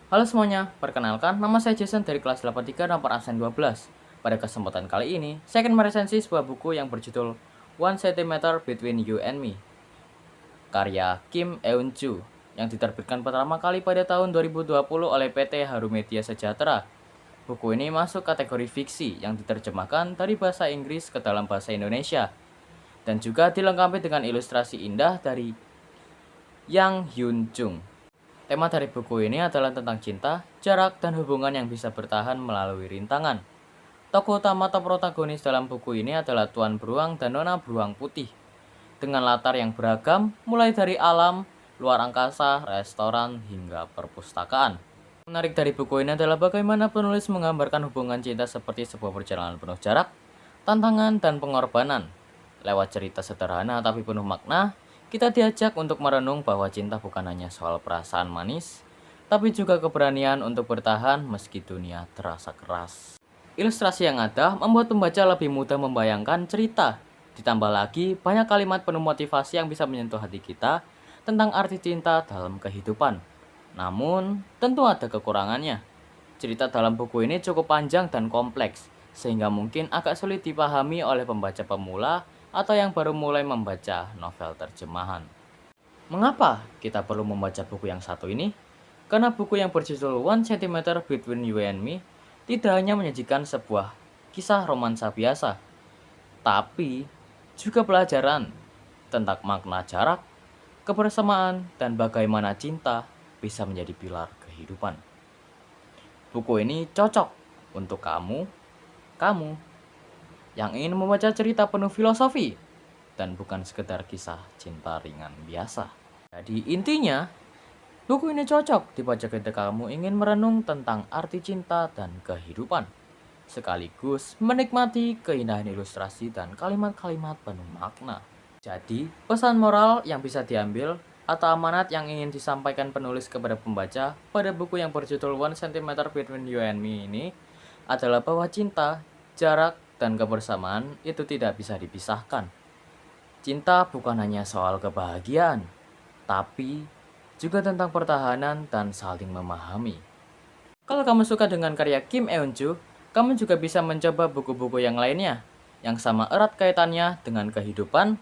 Halo semuanya, perkenalkan nama saya Jason dari kelas 83 nomor absen 12. Pada kesempatan kali ini, saya akan meresensi sebuah buku yang berjudul One Centimeter Between You and Me, karya Kim Eun-joo, yang diterbitkan pertama kali pada tahun 2020 oleh PT Haru Media Sejahtera. Buku ini masuk kategori fiksi yang diterjemahkan dari bahasa Inggris ke dalam bahasa Indonesia, dan juga dilengkapi dengan ilustrasi indah dari Yang Hyun Jung. Tema dari buku ini adalah tentang cinta, jarak, dan hubungan yang bisa bertahan melalui rintangan. Tokoh utama atau protagonis dalam buku ini adalah Tuan Beruang dan Nona Beruang Putih. Dengan latar yang beragam, mulai dari alam, luar angkasa, restoran, hingga perpustakaan. Menarik dari buku ini adalah bagaimana penulis menggambarkan hubungan cinta seperti sebuah perjalanan penuh jarak, tantangan, dan pengorbanan. Lewat cerita sederhana tapi penuh makna, kita diajak untuk merenung bahwa cinta bukan hanya soal perasaan manis, tapi juga keberanian untuk bertahan meski dunia terasa keras. Ilustrasi yang ada membuat pembaca lebih mudah membayangkan cerita. Ditambah lagi, banyak kalimat penuh motivasi yang bisa menyentuh hati kita tentang arti cinta dalam kehidupan. Namun, tentu ada kekurangannya. Cerita dalam buku ini cukup panjang dan kompleks, sehingga mungkin agak sulit dipahami oleh pembaca pemula atau yang baru mulai membaca novel terjemahan. Mengapa kita perlu membaca buku yang satu ini? Karena buku yang berjudul One Centimeter Between You and Me tidak hanya menyajikan sebuah kisah romansa biasa, tapi juga pelajaran tentang makna jarak, kebersamaan, dan bagaimana cinta bisa menjadi pilar kehidupan. Buku ini cocok untuk kamu yang ingin membaca cerita penuh filosofi dan bukan sekedar kisah cinta ringan biasa. Jadi intinya, buku ini cocok dibaca ketika kamu ingin merenung tentang arti cinta dan kehidupan, sekaligus menikmati keindahan ilustrasi dan kalimat-kalimat penuh makna. Jadi, pesan moral yang bisa diambil atau amanat yang ingin disampaikan penulis kepada pembaca pada buku yang berjudul One Centimeter Between You and Me ini adalah bahwa cinta, jarak, dan kebersamaan itu tidak bisa dipisahkan. Cinta bukan hanya soal kebahagiaan, tapi juga tentang pertahanan dan saling memahami. Kalau kamu suka dengan karya Kim Eun-joo, kamu juga bisa mencoba buku-buku yang lainnya yang sama erat kaitannya dengan kehidupan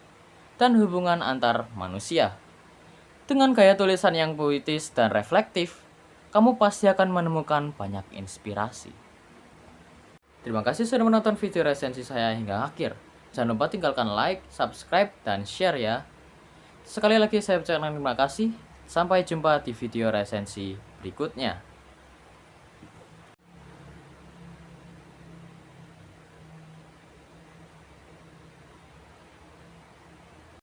dan hubungan antar manusia. Dengan gaya tulisan yang puitis dan reflektif, kamu pasti akan menemukan banyak inspirasi. Terima kasih sudah menonton video resensi saya hingga akhir. Jangan lupa tinggalkan like, subscribe, dan share ya. Sekali lagi saya ucapkan terima kasih. Sampai jumpa di video resensi berikutnya.